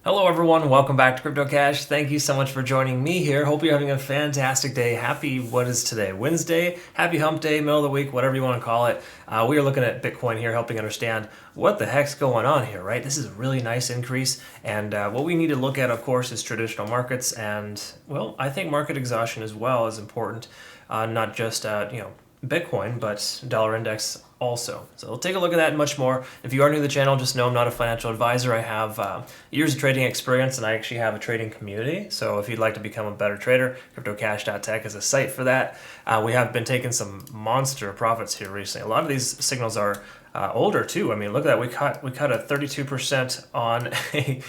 Hello everyone, welcome back to CryptoCache. Thank you so much for joining me here. Hope you're having a fantastic day. Happy, what is today? Wednesday? Happy hump day, middle of the week, whatever you want to call it. We are looking at Bitcoin here, helping understand what the heck's going on here, right? This is a really nice increase, and what we need to look at, of course, is traditional markets, and, well, I think market exhaustion as well is important, not just, Bitcoin, but dollar index also. So we'll take a look at that and much more. If you are new to the channel, just know I'm not a financial advisor. I have years of trading experience, and I actually have a trading community. So if you'd like to become a better trader, CryptoCache.tech is a site for that. We have been taking some monster profits here recently. A lot of these signals are older too. I mean, look at that. We cut a 32% on a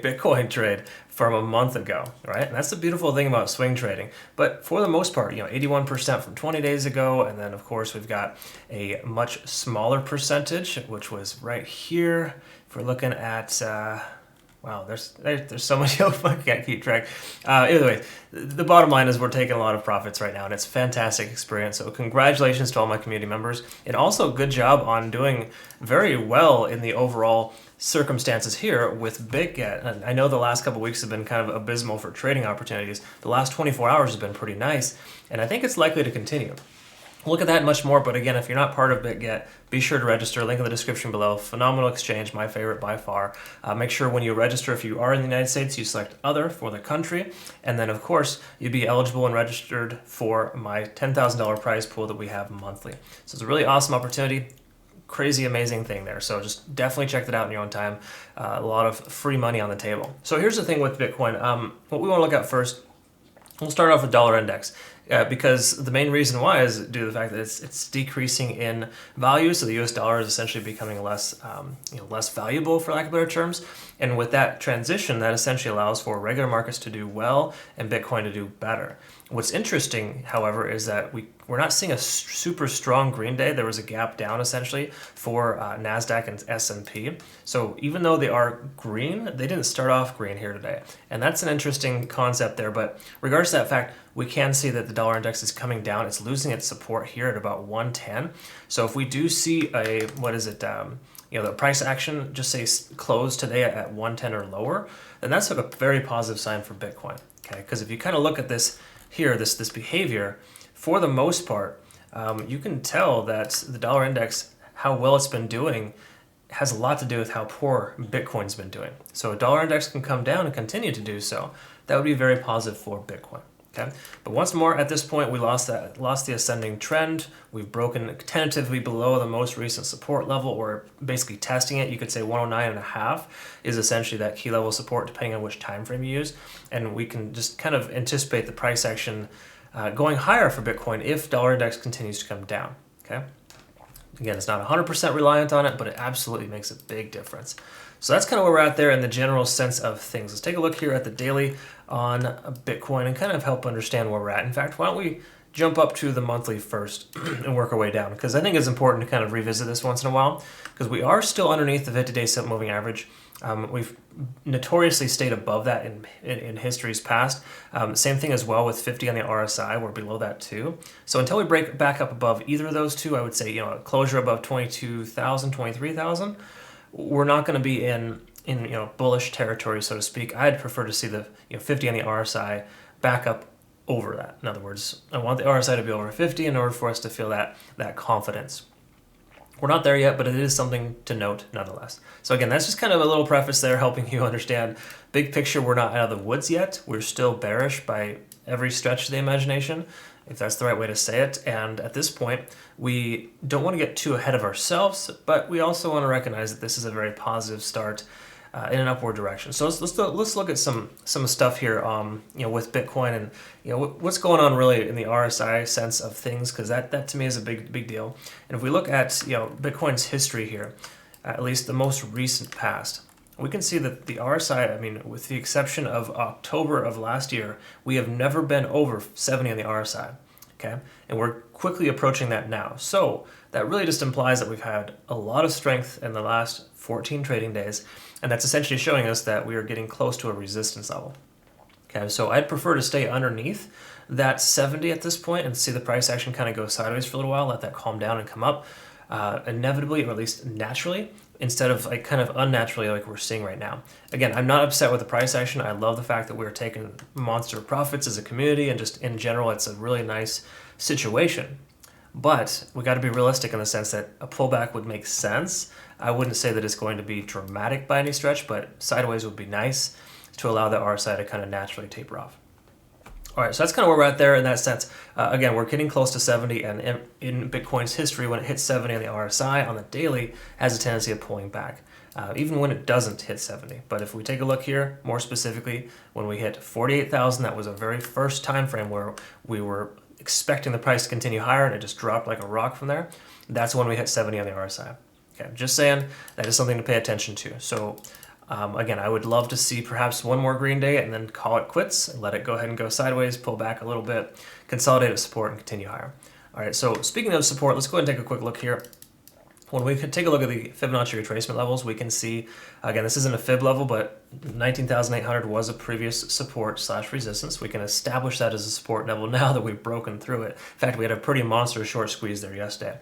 Bitcoin trade from a month ago, right? And that's the beautiful thing about swing trading. But for the most part, 81% from 20 days ago, and then of course we've got a much smaller percentage, which was right here. If we're looking at wow, there's so much. I can't keep track. Either way, the bottom line is we're taking a lot of profits right now, and it's a fantastic experience. So congratulations to all my community members, and also good job on doing very well in the overall circumstances here with Bitget. And I know the last couple of weeks have been kind of abysmal for trading opportunities. The last 24 hours has been pretty nice, and I think it's likely to continue. Look at that and much more, but again, if you're not part of Bitget, be sure to register. Link in the description below. Phenomenal exchange, my favorite by far. Make sure when you register, if you are in the United States, you select other for the country, and then of course, you'd be eligible and registered for my $10,000 prize pool that we have monthly. So it's a really awesome opportunity. Crazy amazing thing there. So just definitely check that out in your own time. A lot of free money on the table. So here's the thing with Bitcoin. What we want to look at first, we'll start off with dollar index. Because the main reason why is due to the fact that it's decreasing in value, so the U.S. dollar is essentially becoming less valuable, for lack of better terms. And with that transition, that essentially allows for regular markets to do well and Bitcoin to do better. What's interesting, however, is that we're not seeing a super strong green day. There was a gap down essentially for NASDAQ and S&P. So even though they are green, they didn't start off green here today. And that's an interesting concept there. But regardless of that fact, we can see that the dollar index is coming down. It's losing its support here at about 110. So if we do see a, the price action, just say close today at 110 or lower, then that's a very positive sign for Bitcoin. Okay, because if you kind of look at this here, this behavior, for the most part, you can tell that the dollar index, how well it's been doing, has a lot to do with how poor Bitcoin's been doing. So a dollar index can come down and continue to do so. That would be very positive for Bitcoin. Okay, but once more, at this point, we lost the ascending trend. We've broken tentatively below the most recent support level. We're basically testing it. You could say 109.5 is essentially that key level support, depending on which time frame you use. And we can just kind of anticipate the price action going higher for Bitcoin if dollar index continues to come down. Okay. Again, it's not 100% reliant on it, but it absolutely makes a big difference. So that's kind of where we're at there in the general sense of things. Let's take a look here at the daily on Bitcoin and kind of help understand where we're at. In fact, why don't we jump up to the monthly first and work our way down? Because I think it's important to kind of revisit this once in a while, because we are still underneath the 50-day simple moving average. We've notoriously stayed above that in history's past. Same thing as well with 50 on the RSI. We're below that too. So until we break back up above either of those two, I would say a closure above 22,000, 23,000, we're not going to be in bullish territory, so to speak. I'd prefer to see the 50 on the RSI back up over that. In other words, I want the RSI to be over 50 in order for us to feel that confidence. We're not there yet, but it is something to note nonetheless. So again, that's just kind of a little preface there, helping you understand big picture. We're not out of the woods yet. We're still bearish by every stretch of the imagination, if that's the right way to say it. And at this point, we don't want to get too ahead of ourselves, but we also want to recognize that this is a very positive start in an upward direction. So let's look at some stuff here, with Bitcoin and what's going on really in the RSI sense of things, because that to me is a big deal. And if we look at Bitcoin's history here, at least the most recent past, we can see that the RSI, with the exception of October of last year, we have never been over 70 on the RSI. Okay, and we're quickly approaching that now. So that really just implies that we've had a lot of strength in the last 14 trading days, and that's essentially showing us that we are getting close to a resistance level. Okay, so I'd prefer to stay underneath that 70 at this point and see the price action kind of go sideways for a little while, let that calm down and come up. Inevitably, or at least naturally, instead of like kind of unnaturally like we're seeing right now. Again, I'm not upset with the price action. I love the fact that we're taking monster profits as a community, and just in general, it's a really nice situation. But we got to be realistic in the sense that a pullback would make sense. I wouldn't say that it's going to be dramatic by any stretch, but sideways would be nice to allow the RSI to kind of naturally taper off. All right, so that's kind of where we're at there in that sense. Again, we're getting close to 70, and in Bitcoin's history, when it hits 70 on the RSI on the daily, has a tendency of pulling back, even when it doesn't hit 70. But if we take a look here, more specifically, when we hit 48,000, that was a very first time frame where we were expecting the price to continue higher, and it just dropped like a rock from there. That's when we hit 70 on the RSI. Okay, just saying, that is something to pay attention to. So again, I would love to see perhaps one more green day and then call it quits and let it go ahead and go sideways, pull back a little bit, consolidate at support, and continue higher. All right, so speaking of support, let's go ahead and take a quick look here. When we take a look at the Fibonacci retracement levels, we can see, again, this isn't a fib level, but 19,800 was a previous support / resistance. We can establish that as a support level now that we've broken through it. In fact, we had a pretty monster short squeeze there yesterday.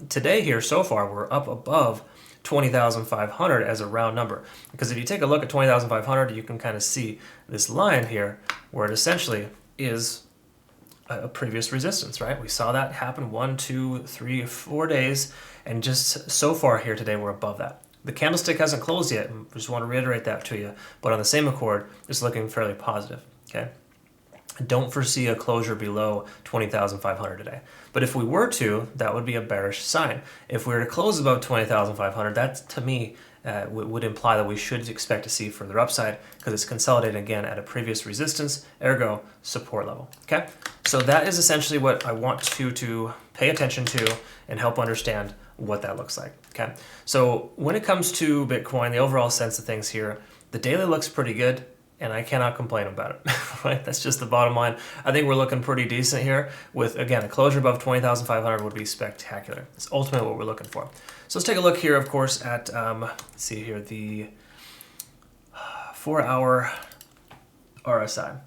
Today here, so far, we're up above 20,500 as a round number. Because if you take a look at 20,500, you can kind of see this line here where it essentially is a previous resistance, right? We saw that happen 1, 2, 3, 4 days, and just so far here today, we're above that. The candlestick hasn't closed yet. I just want to reiterate that to you, but on the same accord, it's looking fairly positive, okay? Don't foresee a closure below 20,500 today. But if we were to, that would be a bearish sign. If we were to close above 20,500, that to me would imply that we should expect to see further upside because it's consolidating again at a previous resistance, ergo support level. Okay, so that is essentially what I want you to pay attention to and help understand what that looks like. Okay, so when it comes to Bitcoin, the overall sense of things here, the daily looks pretty good, and I cannot complain about it, right? That's just the bottom line. I think we're looking pretty decent here with, again, a closure above 20,500 would be spectacular. It's ultimately what we're looking for. So let's take a look here, of course, at, let's see here, the 4-hour RSI.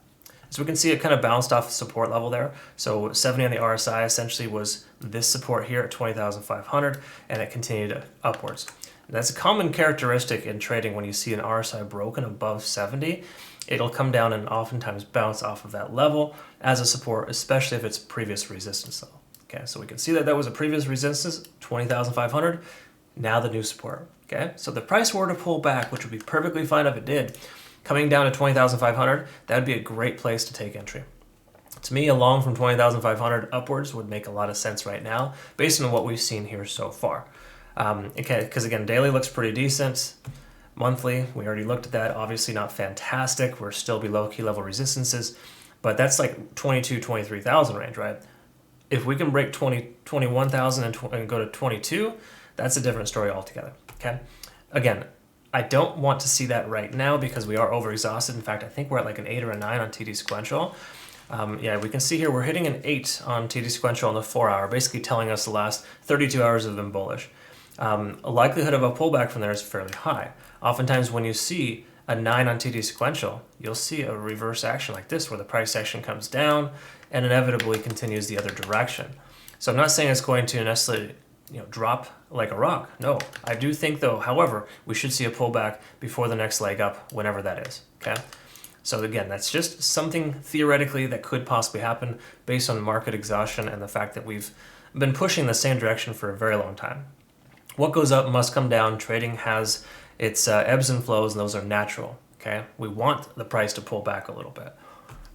So we can see it kind of bounced off the support level there. So 70 on the RSI essentially was this support here at 20,500, and it continued upwards. That's a common characteristic in trading. When you see an RSI broken above 70, it'll come down and oftentimes bounce off of that level as a support, especially if it's previous resistance level. Okay, so we can see that that was a previous resistance, 20,500, now the new support. Okay, so the price were to pull back, which would be perfectly fine if it did, coming down to 20,500, that would be a great place to take entry. To me, a long from 20,500 upwards would make a lot of sense right now, based on what we've seen here so far. Okay, because again, daily looks pretty decent. Monthly, we already looked at that. Obviously not fantastic. We're still below key level resistances, but that's like 22, 23,000 range, right? If we can break 21,000 and go to 22, that's a different story altogether, okay? Again, I don't want to see that right now because we are overexhausted. In fact, I think we're at like an 8 or a 9 on TD sequential. Yeah, we can see here we're hitting an 8 on TD sequential on the 4-hour, basically telling us the last 32 hours have been bullish. A likelihood of a pullback from there is fairly high. Oftentimes when you see a 9 on TD sequential, you'll see a reverse action like this where the price action comes down and inevitably continues the other direction. So I'm not saying it's going to necessarily drop like a rock. No, I do think though, however, we should see a pullback before the next leg up, whenever that is, okay? So again, that's just something theoretically that could possibly happen based on market exhaustion and the fact that we've been pushing the same direction for a very long time. What goes up must come down. Trading has its ebbs and flows, and those are natural, okay? We want the price to pull back a little bit.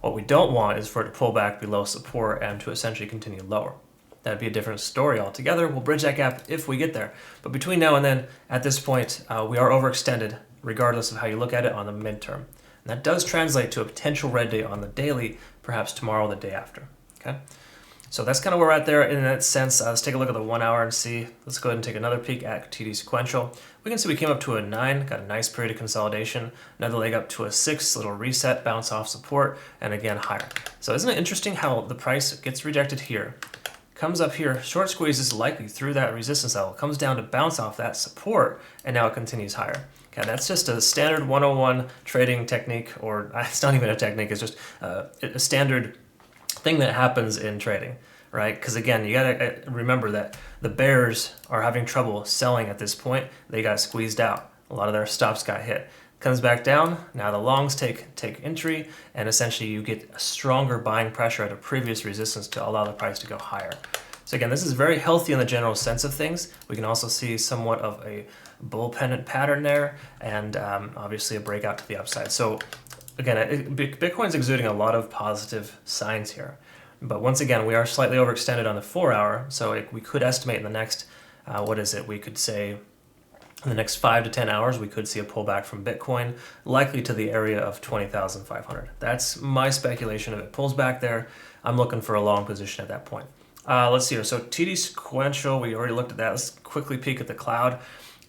What we don't want is for it to pull back below support and to essentially continue lower. That'd be a different story altogether. We'll bridge that gap if we get there. But between now and then, at this point, we are overextended, regardless of how you look at it on the midterm. And that does translate to a potential red day on the daily, perhaps tomorrow or the day after, okay? So that's kind of where we're at there in that sense. Let's take a look at the 1 hour and see. Let's go ahead and take another peek at TD sequential. We can see we came up to a 9, got a nice period of consolidation, another leg up to a 6, little reset, bounce off support, and again higher. So isn't it interesting how the price gets rejected here, comes up here, short squeeze is likely through that resistance level, comes down to bounce off that support, and now it continues higher. Okay, that's just a standard 101 trading technique, or it's not even a technique, it's just a standard thing that happens in trading, right? Because again, you gotta remember that the bears are having trouble selling at this point. They got squeezed out. A lot of their stops got hit. Comes back down. Now the longs take entry, and essentially you get a stronger buying pressure at a previous resistance to allow the price to go higher. So again, this is very healthy in the general sense of things. We can also see somewhat of a bull pennant pattern there, and obviously a breakout to the upside. So again, Bitcoin's exuding a lot of positive signs here. But once again, we are slightly overextended on the 4 hour, so we could estimate in the next, we could say in the next 5 to 10 hours, we could see a pullback from Bitcoin, likely to the area of 20,500. That's my speculation. If it pulls back there, I'm looking for a long position at that point. Let's see here. So TD sequential, we already looked at that. Let's quickly peek at the cloud.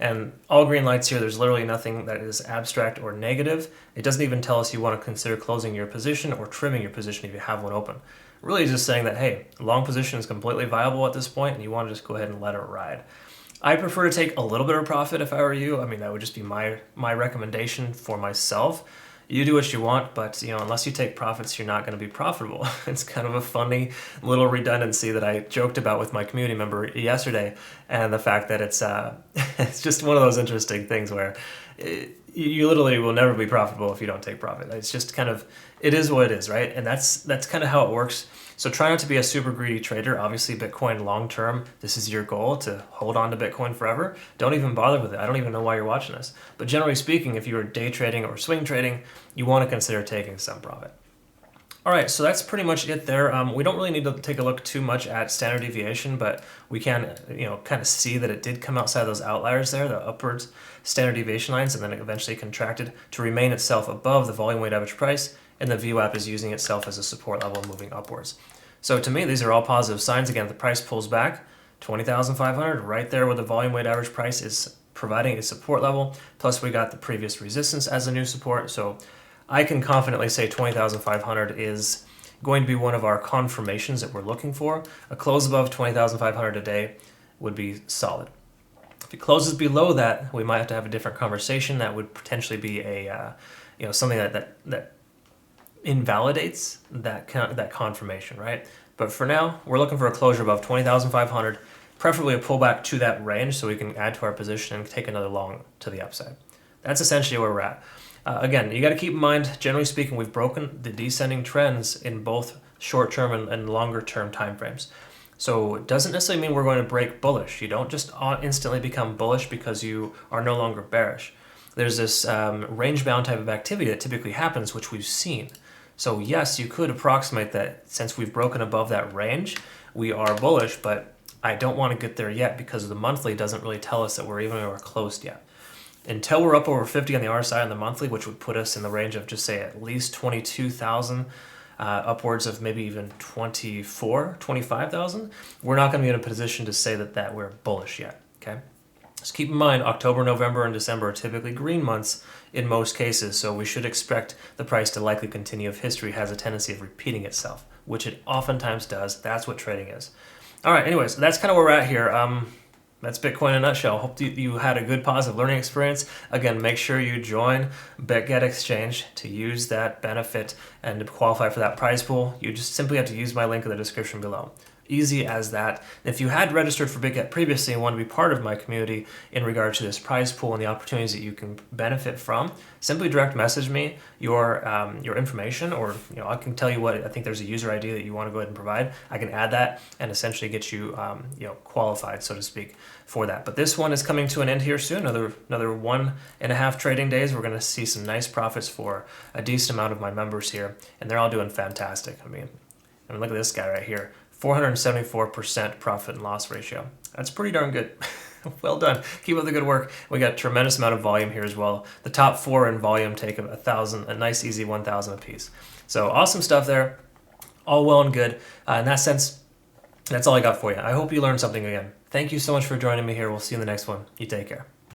And all green lights here, there's literally nothing that is abstract or negative. It doesn't even tell us you want to consider closing your position or trimming your position if you have one open. Really just saying that, hey, long position is completely viable at this point and you want to just go ahead and let it ride. I prefer to take a little bit of profit if I were you. I mean, that would just be my recommendation for myself. You do what you want, but unless you take profits, you're not going to be profitable. It's kind of a funny little redundancy that I joked about with my community member yesterday, and the fact that it's it's just one of those interesting things where you literally will never be profitable if you don't take profit. It's just it is what it is, right? And that's kind of how it works. So try not to be a super greedy trader. Obviously, Bitcoin long term, this is your goal, to hold on to Bitcoin forever. Don't even bother with it. I don't even know why you're watching this. But generally speaking, if you are day trading or swing trading, you want to consider taking some profit. All right, so that's pretty much it there. We don't really need to take a look too much at standard deviation, but we can, kind of see that it did come outside those outliers there, the upwards standard deviation lines, and then it eventually contracted to remain itself above the volume weighted average price, and the VWAP is using itself as a support level moving upwards. So to me, these are all positive signs. Again, if the price pulls back, 20,500, right there where the volume weighted average price is providing a support level, plus we got the previous resistance as a new support. So I can confidently say 20,500 is going to be one of our confirmations that we're looking for. A close above 20,500 a day would be solid. If it closes below that, we might have to have a different conversation. That would potentially be a something that invalidates that confirmation, right? But for now, we're looking for a closure above 20,500, preferably a pullback to that range so we can add to our position and take another long to the upside. That's essentially where we're at. Again, you got to keep in mind, generally speaking, we've broken the descending trends in both short-term and longer-term timeframes. So it doesn't necessarily mean we're going to break bullish. You don't just instantly become bullish because you are no longer bearish. There's this range-bound type of activity that typically happens, which we've seen. So yes, you could approximate that since we've broken above that range, we are bullish, but I don't want to get there yet because the monthly doesn't really tell us that we're even anywhere close yet. Until we're up over 50 on the RSI on the monthly, which would put us in the range of just say at least 22,000, upwards of maybe even 25,000, we're not going to be in a position to say that we're bullish yet, okay? Just keep in mind, October, November, and December are typically green months in most cases, so we should expect the price to likely continue if history has a tendency of repeating itself, which it oftentimes does. That's what trading is. All right, anyways, that's kind of where we're at here. That's Bitcoin in a nutshell. Hope you had a good positive learning experience. Again, make sure you join Bitget Exchange to use that benefit and to qualify for that prize pool. You just simply have to use my link in the description below. Easy as that. If you had registered for Bitget previously and want to be part of my community in regard to this prize pool and the opportunities that you can benefit from, simply direct message me your information, or I can tell you what I think there's a user ID that you want to go ahead and provide. I can add that and essentially get you qualified, so to speak, for that. But this one is coming to an end here soon. Another 1.5 trading days. We're going to see some nice profits for a decent amount of my members here, and they're all doing fantastic. I mean, look at this guy right here. 474% profit and loss ratio. That's pretty darn good. Well done. Keep up the good work. We got a tremendous amount of volume here as well. The top 4 in volume take 1,000, a nice easy 1,000 apiece. So awesome stuff there. All well and good. In that sense, that's all I got for you. I hope you learned something again. Thank you so much for joining me here. We'll see you in the next one. You take care.